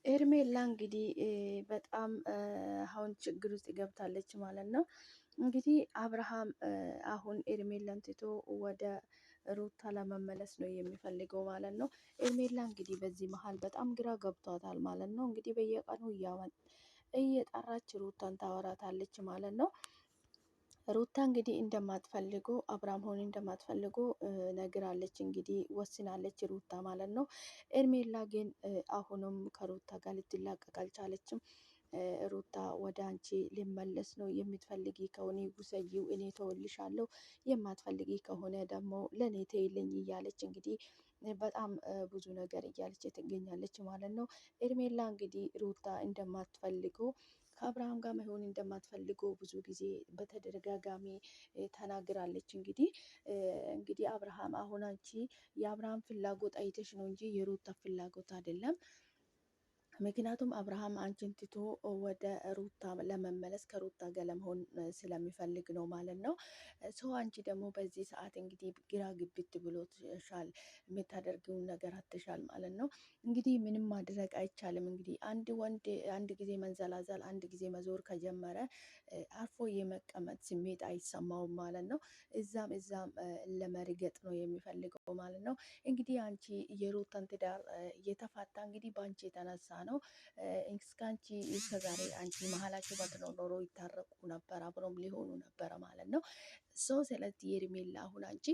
ኤርሜላ እንግዲህ በጣም አሁን ችግር ውስጥ ገብታለች ማለት ነው። እንግዲህ አብርሃም አሁን ኤርሜላን ትቶ ወደ ሩታ ለመመለስ ነው የሚፈልገው ማለት ነው። ኤርሜላ እንግዲህ በዚህ መሀል በጣም ግራ ገብቷታል ማለት ነው። እንግዲህ በየቀኑ እየጠራች ሩታን ታወራታለች ማለት ነው። ሩታ እንግዲህ እንደማትፈልጉ አብርሃም ሆኖ እንደማትፈልጉ ነግራለች። እንግዲህ ወስናለች ሩታ ማለት ነው። ኤርሜላ ግን አሁንም ከሩታ ጋር ልትላቀቅ አልቻለችም። ሩታ ወደ አንቺ ሊመለስ ነው፣ የምትፈልጊ ከሆነ ውሰጂው፣ እኔ ተወልሻለሁ፣ የማትፈልጊ ከሆነ ደግሞ ለእኔ ተይልኝ እያለች እንግዲህ በጣም ብዙ ነገር እያለች ትገኛለች ማለት ነው። ኤርሜላ እንግዲህ ሩታ እንደማትፈልገው ከአብርሃም ጋር መሆን እንደማትፈልገው ብዙ ጊዜ በተደጋጋሚ ተናግራለች። እንግዲህ አብርሃም አሁን አንቺ የአብርሃም ፍላጎት አይተሽ ነው እንጂ የሩታ ፍላጎት አይደለም። ምክንያቱም አብርሃም አንቺን ትቶ ወደ ሩታ ለመመለስ ከሩታ ጋር ለመሆን ስለሚፈልግ ነው ማለት ነው። ሰው አንቺ ደግሞ በዚህ ሰዓት እንግዲህ ግራ ግብት ብሎሻል፣ የምታደርጊውን ነገር አትሻል ማለት ነው። እንግዲህ ምንም ማድረግ አይቻልም። እንግዲህ አንድ ወንድ አንድ ጊዜ መንዘላዘል አንድ ጊዜ መዞር ከጀመረ አርፎ የመቀመጥ ስሜት አይሰማውም ማለት ነው። እዛም ለመርገጥ ነው የሚፈልገው ማለት ነው። እንግዲህ አንቺ የሩታን ትዳር እየተፋታ እንግዲህ በአንቺ የተነሳ ነው። እስከ አንቺ እስከዛሬ አንቺ መሀላቸው ባትኖር ኖሮ ይታረቁ ነበር፣ አብረውም ሊሆኑ ነበረ ማለት ነው። ስለዚህ ሄርሜላ አሁን አንቺ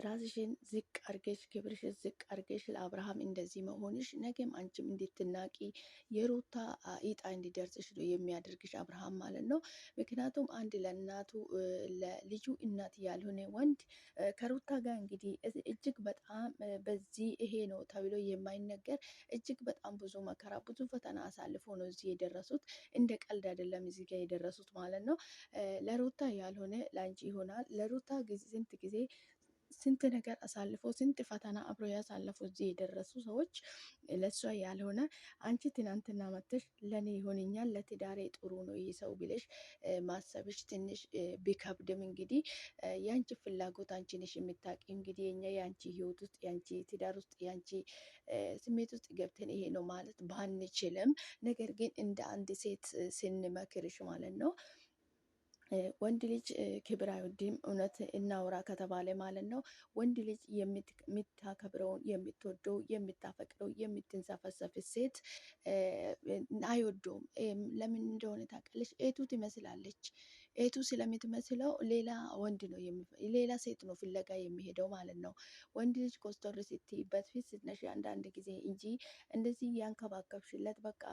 ራስሽን ዝቅ አርገሽ ክብርሽን ዝቅ አርገሽ ለአብርሃም እንደዚህ መሆንሽ ነገም አንቺም እንድትናቂ የሩታ ኢጣ እንዲደርስሽ ነው የሚያደርግሽ አብርሃም ማለት ነው። ምክንያቱም አንድ ለእናቱ ለልጁ እናት ያልሆነ ወንድ ከሩታ ጋር እንግዲህ እጅግ በጣም በዚህ ይሄ ነው ተብሎ የማይነገር እጅግ በጣም ብዙ መከራ ብዙ ፈተና አሳልፎ ነው እዚህ የደረሱት። እንደ ቀልድ አይደለም እዚህ ጋር የደረሱት ማለት ነው። ለሩታ ያልሆነ ለአንቺ ይሆናል። ለሩታ ስንት ጊዜ ስንት ነገር አሳልፎ ስንት ፈተና አብሮ ያሳለፉ እዚህ የደረሱ ሰዎች ለእሷ ያልሆነ አንቺ ትናንትና መጥተሽ ለእኔ ይሆነኛል ለትዳሬ ጥሩ ነው ይህ ሰው ብለሽ ማሰብሽ ትንሽ ቢከብድም እንግዲህ የአንቺ ፍላጎት አንቺ ነሽ የምታውቂ። እንግዲህ የአንቺ ህይወት ውስጥ የአንቺ ትዳር ውስጥ የአንቺ ስሜት ውስጥ ገብተን ይሄ ነው ማለት ባንችልም፣ ነገር ግን እንደ አንድ ሴት ስንመክርሽ ማለት ነው ወንድ ልጅ ክብር አይወድም። እውነት እናውራ ከተባለ ማለት ነው ወንድ ልጅ የምታከብረውን የምትወደው የምታፈቅረው የምትንሰፈሰፍ ሴት አይወደውም። ለምን እንደሆነ ታውቃለች? ኤቱ ትመስላለች። ኤቱ ስለምትመስለው ሌላ ወንድ ነው ሌላ ሴት ነው ፍለጋ የሚሄደው ማለት ነው። ወንድ ልጅ ኮስተር ስትይበት ፊት ስትነሺ አንዳንድ ጊዜ እንጂ እንደዚህ ያንከባከብሽለት በቃ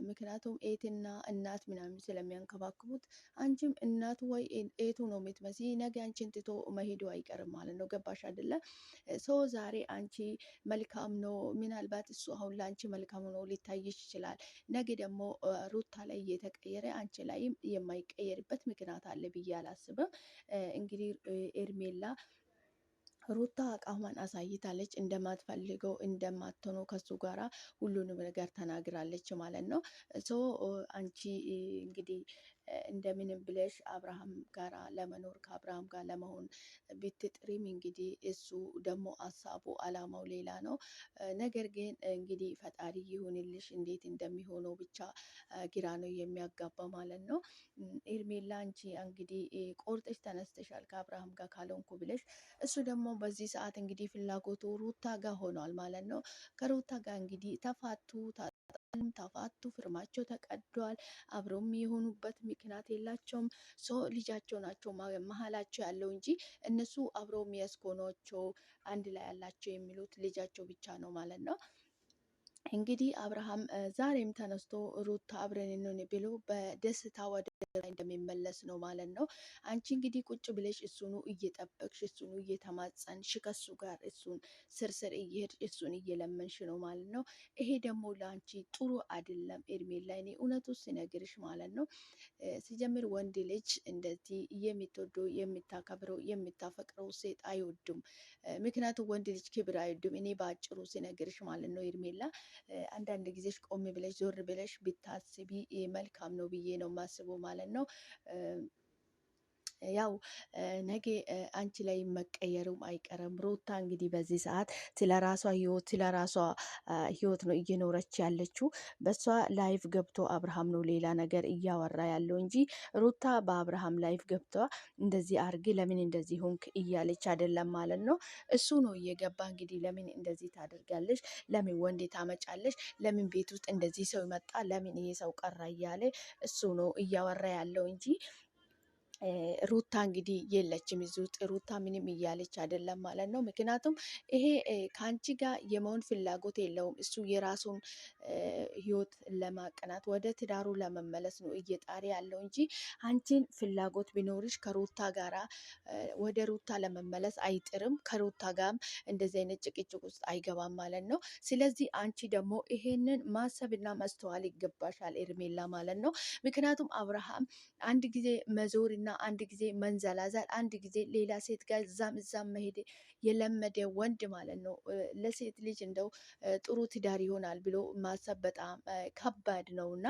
ምክንያቱም ኤትና እናት ምናምን ስለሚያንከባክቡት አንቺም እናቱ ወይ ኤቱ ነው የምትመስይ። ነገ አንቺን ትቶ መሄዱ አይቀርም ማለት ነው። ገባሽ አይደለ? ሰው ዛሬ አንቺ መልካም ነው ምናልባት እሱ አሁን ለአንቺ መልካም ነው ሊታይሽ ይችላል። ነገ ደግሞ ሩታ ላይ እየተቀየረ አንቺ ላይም የማይቀየርበት ምክንያት አለ ብዬ አላስብም። እንግዲህ ኤርሜላ ሩታ አቋሟን አሳይታለች። እንደማትፈልገው እንደማትሆነው ከሱ ጋራ ሁሉንም ነገር ተናግራለች ማለት ነው። ሶ አንቺ እንግዲህ እንደምንም ብለሽ አብርሃም ጋራ ለመኖር ከአብርሃም ጋር ለመሆን ብትጥሪም እንግዲህ እሱ ደግሞ ሀሳቡ አላማው ሌላ ነው። ነገር ግን እንግዲህ ፈጣሪ ይሁንልሽ። እንዴት እንደሚሆነው ብቻ ግራ ነው የሚያጋባ ማለት ነው። ኤርሜላ አንቺ እንግዲህ ቆርጠሽ ተነስተሻል ከአብርሃም ጋር ካልሆንኩ ብለሽ፣ እሱ ደግሞ በዚህ ሰዓት እንግዲህ ፍላጎቱ ሩታ ጋር ሆኗል ማለት ነው። ከሩታ ጋር እንግዲህ ተፋቱ፣ ፍርማቸው ተቀዷል። አብረውም የሆኑበት ምክንያት የላቸውም። ልጃቸው ናቸው መሀላቸው ያለው እንጂ እነሱ አብረው የሚያስኮኗቸው አንድ ላይ ያላቸው የሚሉት ልጃቸው ብቻ ነው ማለት ነው። እንግዲህ አብርሃም ዛሬም ተነስቶ ሩታ አብረን እንሆን ብሎ በደስታ ወደ ላይ እንደሚመለስ ነው ማለት ነው። አንቺ እንግዲህ ቁጭ ብለሽ እሱኑ እየጠበቅሽ እሱኑ እየተማጸንሽ ከሱ ጋር እሱን ስርስር እየሄድሽ እሱን እየለመንሽ ነው ማለት ነው። ይሄ ደግሞ ለአንቺ ጥሩ አይደለም ኤርሜላ፣ እኔ እውነቱ ሲነግርሽ ማለት ነው። ሲጀምር ወንድ ልጅ እንደዚህ የምትወደው የምታከብረው የምታፈቅረው ሴት አይወድም። ምክንያቱም ወንድ ልጅ ክብር አይወድም። እኔ በአጭሩ ሲነግርሽ ማለት ነው ኤርሜላ፣ አንዳንድ ጊዜሽ ቆም ብለሽ ዞር ብለሽ ብታስቢ መልካም ነው ብዬ ነው የማስበው ማለት ነው። ያው ነገ አንቺ ላይ መቀየሩም አይቀርም። ሩታ እንግዲህ በዚህ ሰዓት ስለ ራሷ ህይወት ህይወት ነው እየኖረች ያለችው። በሷ ላይፍ ገብቶ አብርሃም ነው ሌላ ነገር እያወራ ያለው እንጂ ሩታ በአብርሃም ላይፍ ገብቷ እንደዚህ አርግ ለምን እንደዚህ ሆንክ እያለች አይደለም ማለት ነው። እሱ ነው እየገባ እንግዲህ ለምን እንደዚህ ታደርጋለች፣ ለምን ወንድ ታመጫለች፣ ለምን ቤት ውስጥ እንደዚህ ሰው ይመጣ፣ ለምን ይሄ ሰው ቀራ እያለ እሱ ነው እያወራ ያለው እንጂ ሩታ እንግዲህ የለችም እዚህ ውስጥ። ሩታ ምንም እያለች አይደለም ማለት ነው። ምክንያቱም ይሄ ከአንቺ ጋር የመሆን ፍላጎት የለውም። እሱ የራሱን ህይወት ለማቀናት ወደ ትዳሩ ለመመለስ ነው እየጣረ ያለው እንጂ አንቺን ፍላጎት ቢኖርሽ ከሩታ ጋራ ወደ ሩታ ለመመለስ አይጥርም። ከሩታ ጋርም እንደዚህ አይነት ጭቅጭቅ ውስጥ አይገባም ማለት ነው። ስለዚህ አንቺ ደግሞ ይሄንን ማሰብና ማስተዋል ይገባሻል ኤርሜላ ማለት ነው። ምክንያቱም አብርሃም አንድ ጊዜ መዞርና አንድ ጊዜ መንዘላዘል፣ አንድ ጊዜ ሌላ ሴት ጋር እዛም መሄድ የለመደ ወንድ ማለት ነው። ለሴት ልጅ እንደው ጥሩ ትዳር ይሆናል ብሎ ማሰብ በጣም ከባድ ነው እና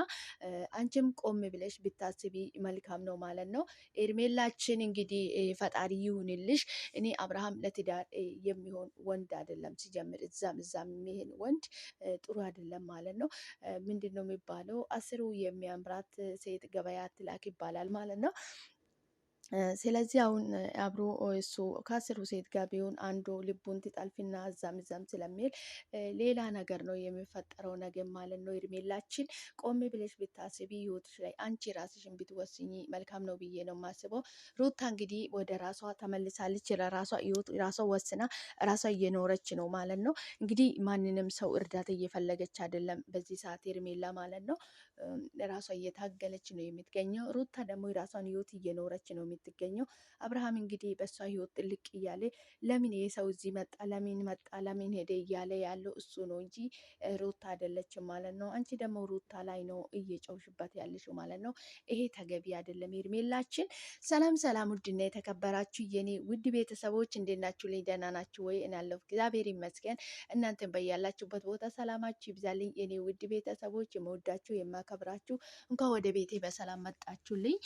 አንቺም ቆም ብለሽ ብታስቢ መልካም ነው ማለት ነው። ኤርሜላችን እንግዲህ ፈጣሪ ይሁንልሽ። እኔ አብርሃም ለትዳር የሚሆን ወንድ አይደለም ሲጀምር፣ እዛም የሚሄን ወንድ ጥሩ አይደለም ማለት ነው። ምንድን ነው የሚባለው? አስሩ የሚያምራት ሴት ገበያ አትላክ ይባላል ማለት ነው። ስለዚህ አሁን አብሮ እሱ ከአስሩ ሴት ጋር ቢሆን አንዱ ልቡን ትጠልፍና እዛም ስለሚል ሌላ ነገር ነው የሚፈጠረው ነገር ማለት ነው። እድሜላችን ቆም ብለሽ ብታስቢ ህይወትሽ ላይ አንቺ ራስሽን ብትወስኝ መልካም ነው ብዬ ነው የማስበው። ሩታ እንግዲህ ወደ ራሷ ተመልሳለች። ለራሷ ህይወት ራሷ ወስና ራሷ እየኖረች ነው ማለት ነው። እንግዲህ ማንንም ሰው እርዳታ እየፈለገች አይደለም በዚህ ሰዓት ሄርሜላ ማለት ነው። ራሷ እየታገለች ነው የምትገኘው። ሩታ ደግሞ የራሷን ህይወት እየኖረች ነው የምትገኘው። አብርሃም እንግዲህ በእሷ ህይወት ጥልቅ እያለ ለምን ይሄ ሰው እዚህ መጣ፣ ለምን መጣ፣ ለምን ሄደ እያለ ያለው እሱ ነው እንጂ ሩታ አይደለችም ማለት ነው። አንቺ ደግሞ ሩታ ላይ ነው እየጨውሽበት ያለሽው ማለት ነው። ይሄ ተገቢ አይደለም ሄርሜላችን። ሰላም ሰላም፣ ውድና የተከበራችሁ የኔ ውድ ቤተሰቦች እንዴት ናችሁ? ላይ ደህና ናችሁ ወይ? እኔ ያለሁ እግዚአብሔር ይመስገን። እናንተን በያላችሁበት ቦታ ሰላማችሁ ይብዛልኝ የኔ ውድ ቤተሰቦች። የመወዳችሁ የማከብራችሁ እንኳን ወደ ቤቴ በሰላም መጣችሁልኝ።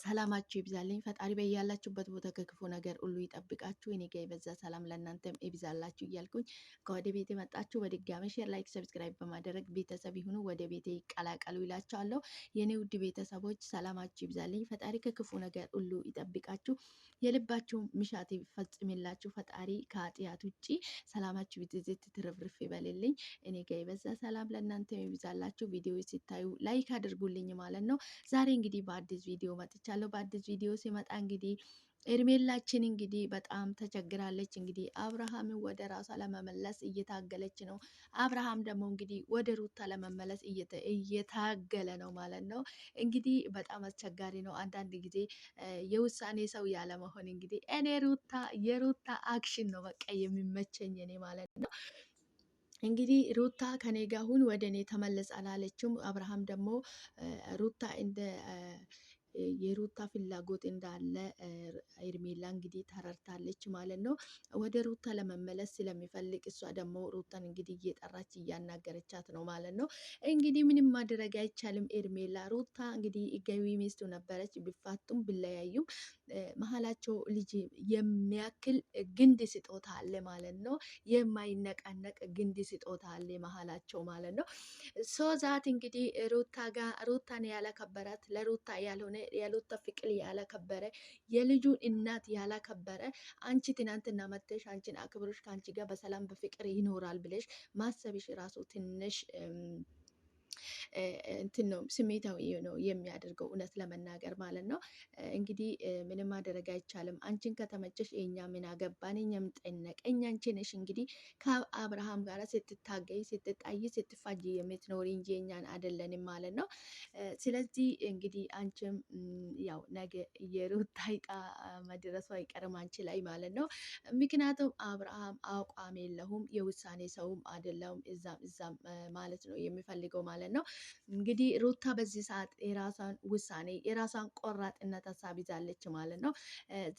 ሰላማችሁ ይብዛልኝ። ፈጣሪ በያላችሁበት ቦታ ከክፉ ነገር ሁሉ ይጠብቃችሁ። እኔ ጋር የበዛ ሰላም ለእናንተም ይብዛላችሁ እያልኩኝ ከወደ ቤቴ መጣችሁ በድጋሚ ሼር፣ ላይክ፣ ሰብስክራይብ በማድረግ ቤተሰብ ይሁኑ፣ ወደ ቤቴ ይቀላቀሉ ይላችኋለሁ። የኔ ውድ ቤተሰቦች ሰላማችሁ ይብዛልኝ። ፈጣሪ ከክፉ ነገር ሁሉ ይጠብቃችሁ፣ የልባችሁ ምሻት ይፈጽምላችሁ። ፈጣሪ ከኃጢአት ውጭ ሰላማችሁ ብትዝት ትርፍርፍ ይበልልኝ። እኔ ጋር የበዛ ሰላም ለእናንተም ይብዛላችሁ። ቪዲዮ ሲታዩ ላይክ አድርጉልኝ ማለት ነው። ዛሬ እንግዲህ በአዲስ ቪዲዮ መጥቻለሁ። በአዲስ ቪዲዮ ሲመጣ እንግዲህ ኤርሜላችን እንግዲህ በጣም ተቸግራለች። እንግዲህ አብርሃምን ወደ ራሷ ለመመለስ እየታገለች ነው። አብርሃም ደግሞ እንግዲህ ወደ ሩታ ለመመለስ እየታገለ ነው ማለት ነው። እንግዲህ በጣም አስቸጋሪ ነው። አንዳንድ ጊዜ የውሳኔ ሰው ያለመሆን እንግዲህ እኔ የሩታ አክሽን ነው በቃ የሚመቸኝ እኔ ማለት ነው። እንግዲህ ሩታ ከኔ ጋር ሁን ወደ እኔ ተመለስ አላለችም። አብርሃም ደግሞ ሩታ እንደ የሩታ ፍላጎት እንዳለ ሄርሜላ እንግዲህ ተረድታለች ማለት ነው። ወደ ሩታ ለመመለስ ስለሚፈልግ እሷ ደግሞ ሩታን እንግዲህ እየጠራች እያናገረቻት ነው ማለት ነው። እንግዲህ ምንም ማድረግ አይቻልም። ሄርሜላ ሩታ እንግዲህ ገቢ ሚስቱ ነበረች። ቢፋቱም ቢለያዩም መሀላቸው ልጅ የሚያክል ግንድ ስጦታ አለ ማለት ነው። የማይነቃነቅ ግንድ ስጦታ አለ መሀላቸው ማለት ነው። ሶ ዛት እንግዲህ ሩታን ያላከበራት ለሩታ ያልሆነ የሩታ ፍቅር ያላከበረ የልጁን እናት ያላከበረ አንቺ ትናንትና መተሽ አንቺን አክብሮሽ ከአንቺ ጋር በሰላም በፍቅር ይኖራል ብለሽ ማሰብሽ ራሱ ትንሽ እንትን ነው ስሜታዊ ነው የሚያደርገው እውነት ለመናገር ማለት ነው። እንግዲህ ምንም ማድረግ አይቻልም። አንቺን ከተመቸሽ እኛ ምን አገባን? እኛ ምን ጠነቀኝ? አንቺ ነሽ እንግዲህ ከአብርሃም ጋር ስትታገይ ስትጣይ ስትፋጅ የምትኖሪ እንጂ እኛን አይደለንም ማለት ነው። ስለዚህ እንግዲህ አንቺም ያው ነገ የሩታ ዕጣ መድረሱ አይቀርም አንቺ ላይ ማለት ነው። ምክንያቱም አብርሃም አቋም የለውም የውሳኔ ሰውም አይደለም እዛም ማለት ነው የሚፈልገው ማለት ነው። እንግዲህ ሩታ በዚህ ሰዓት የራሷን ውሳኔ የራሷን ቆራጥነት ሀሳብ ይዛለች ማለት ነው።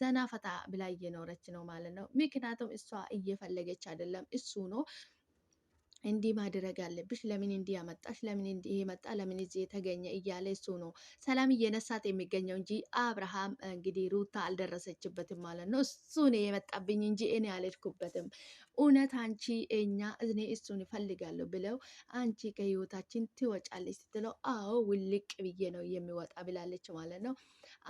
ዘና ፈታ ብላ እየኖረች ነው ማለት ነው። ምክንያቱም እሷ እየፈለገች አይደለም እሱ ነው እንዲህ ማድረግ አለብሽ፣ ለምን እንዲህ ያመጣሽ፣ ለምን እንዲህ መጣ፣ ለምን እዚህ የተገኘ እያለ እሱ ነው ሰላም እየነሳት የሚገኘው እንጂ አብርሃም እንግዲህ ሩታ አልደረሰችበትም ማለት ነው። እሱ ነው የመጣብኝ እንጂ እኔ አልሄድኩበትም። እውነት አንቺ እኔ እሱን እፈልጋለሁ ብለው አንቺ ከህይወታችን ትወጫለች ስትለው አዎ ውልቅ ብዬ ነው የሚወጣ ብላለች ማለት ነው።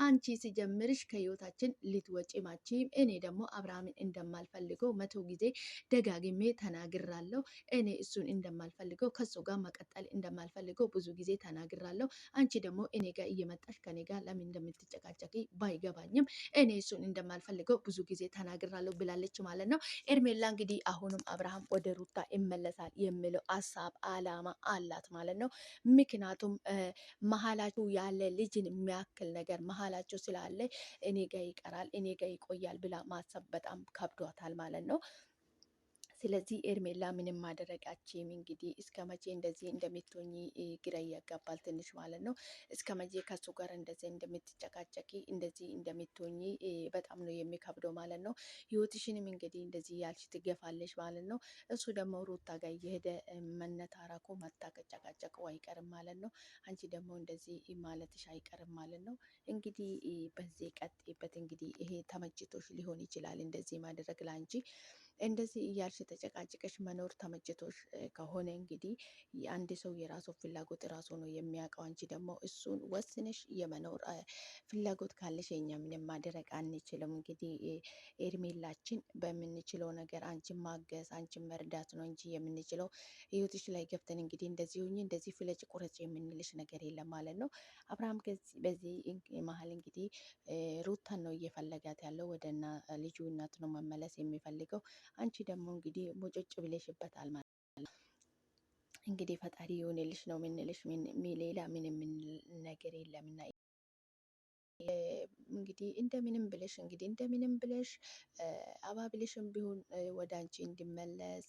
አንቺ ሲጀምርሽ ከህይወታችን ልትወጪ ማቺም፣ እኔ ደግሞ አብርሃምን እንደማልፈልገው 100 ጊዜ ደጋግሜ ተናግራለሁ። እኔ እሱን እንደማልፈልገው ከሱ ጋር መቀጠል እንደማልፈልገው ብዙ ጊዜ ተናግራለሁ። አንቺ ደግሞ እኔ ጋር እየመጣሽ ከኔ ጋር ለምን እንደምትጨቃጨቂ ባይገባኝም እኔ እሱን እንደማልፈልገው ብዙ ጊዜ ተናግራለሁ ብላለች ማለት ነው። ኤርሜላ እንግዲህ አሁንም አብርሃም ወደ ሩታ ይመለሳል የሚለው ሀሳብ አላማ አላት ማለት ነው። ምክንያቱም መሀላችሁ ያለ ልጅን የሚያክል ነገር መሀላቸው ስላለ እኔ ጋ ይቀራል፣ እኔ ጋ ይቆያል ብላ ማሰብ በጣም ከብዷታል ማለት ነው። ስለዚህ ኤርሜላ ምንም ማድረጋችም እንግዲህ እስከ መቼ እንደዚህ እንደምትሆኚ ግራ ያጋባል ትንሽ ማለት ነው። እስከ መቼ ከሱ ጋር እንደዚህ እንደምትጨቃጨቂ እንደዚህ እንደምትሆኚ በጣም ነው የሚከብደው ማለት ነው። ህይወትሽንም እንግዲህ እንደዚህ ያልሽ ትገፋለሽ ማለት ነው። እሱ ደግሞ ሩታ ጋር እየሄደ መነታረኩ መታጨቃጨቁ አይቀርም ማለት ነው። አንቺ ደግሞ እንደዚህ ማለትሽ አይቀርም ማለት ነው። እንግዲህ በዚህ ቀጥይበት። እንግዲህ ይሄ ተመችቶሽ ሊሆን ይችላል እንደዚህ ማድረግ ላንቺ እንደዚህ እያልሽ ተጨቃጭቀሽ መኖር ተመችቶሽ ከሆነ እንግዲህ አንድ ሰው የራሱ ፍላጎት ራሱ ነው የሚያውቀው። አንቺ ደግሞ እሱን ወስነሽ የመኖር ፍላጎት ካለሽ የኛ ምንም ማድረግ አንችልም። እንግዲህ ኤርሜላችን በምንችለው ነገር አንቺን ማገዝ አንቺን መርዳት ነው እንጂ የምንችለው ህይወትሽ ላይ ገብተን እንግዲህ እንደዚህ ሁኚ እንደዚህ ፍለጭ ቁረጭ የምንልሽ ነገር የለም ማለት ነው። አብርሃም በዚህ መሀል እንግዲህ ሩታን ነው እየፈለጋት ያለው ወደ ልጁ እናት ነው መመለስ የሚፈልገው። አንቺ ደግሞ እንግዲህ ሙጭጭ ብለሽበታል ማለት ነው። እንግዲህ ፈጣሪ የሆነልሽ ነው ምንልሽ፣ ሌላ ምን የምንል ነገር የለምና እንግዲህ እንደምንም ብለሽ አባብልሽም ቢሆን ወደ አንቺ እንዲመለስ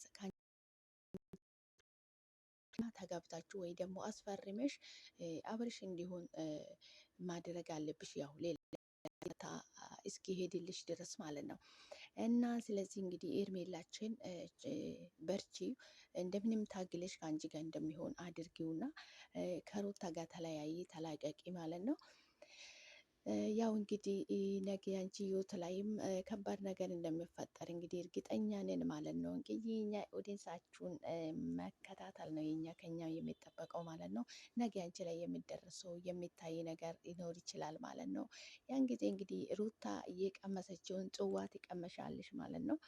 ተጋብታችሁ ወይ ደግሞ አስፈርመሽ አብርሽ እንዲሆን ማድረግ አለብሽ። ያው ሌላ እስኪሄድልሽ ድረስ ማለት ነው። እና ስለዚህ እንግዲህ ኤርሜላችን በርቺ፣ እንደምንም ታግለሽ ከአንቺ ጋር እንደሚሆን አድርጊውና ከሩታ ጋር ተላቀቂ ማለት ነው። ያው እንግዲህ ነገ አንቺ ህይወት ላይም ከባድ ነገር እንደሚፈጠር እንግዲህ እርግጠኛ ነን ማለት ነው። እንግዲህ የኛ ኦዲንሳችሁን መከታተል ነው የኛ ከኛ የሚጠበቀው ማለት ነው። ነገ አንቺ ላይ የሚደርሰው የሚታይ ነገር ሊኖር ይችላል ማለት ነው። ያን ጊዜ እንግዲህ ሩታ እየቀመሰችውን ጽዋ ትቀመሻለሽ ማለት ነው።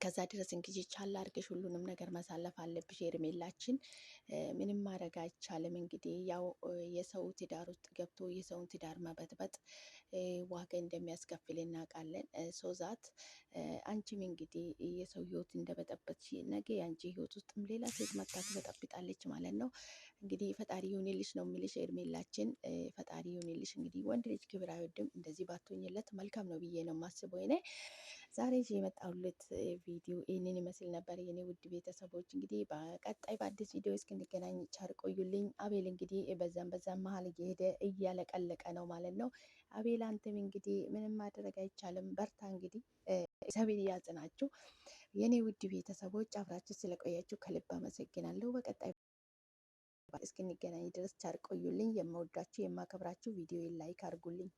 እስከዛ ድረስ እንግዲህ ቻል አድርገሽ ሁሉንም ነገር ማሳለፍ አለብሽ ሄርሜላችን። ምንም ማድረግ አይቻልም። እንግዲህ ያው የሰው ትዳር ውስጥ ገብቶ የሰውን ትዳር መበጥበጥ ዋጋ እንደሚያስከፍል እናውቃለን። ሶዛት አንቺም እንግዲህ የሰው ህይወት እንደበጠበጥሽ ነገ የአንቺ ህይወት ውስጥም ሌላ ሴት መታ ትበጠብጣለች ማለት ነው። እንግዲህ ፈጣሪ ይሁንልሽ ነው የሚልሽ ሄርሜላችን። ፈጣሪ ይሁንልሽ። እንግዲህ ወንድ ልጅ ክብር አይወድም። እንደዚህ ባትሆኝለት መልካም ነው ብዬ ነው የማስበው እኔ። ዛሬ የመጣሁለት ቪዲዮ ይህንን ይመስል ነበር የኔ ውድ ቤተሰቦች። እንግዲህ በቀጣይ በአዲስ ቪዲዮ እስክንገናኝ ቻር ቆዩልኝ። አቤል እንግዲህ በዛም መሀል እየሄደ እያለቀለቀ ነው ማለት ነው። አቤል አንተም እንግዲህ ምንም ማድረግ አይቻልም፣ በርታ። እንግዲህ እግዚአብሔር ያጽናችሁ የኔ ውድ ቤተሰቦች። አብራችሁ ስለቆያችሁ ከልብ አመሰግናለሁ። በቀጣይ እስክንገናኝ ድረስ ቻር ቆዩልኝ። የምወዳችሁ የማከብራችሁ ቪዲዮ ላይክ አድርጉልኝ።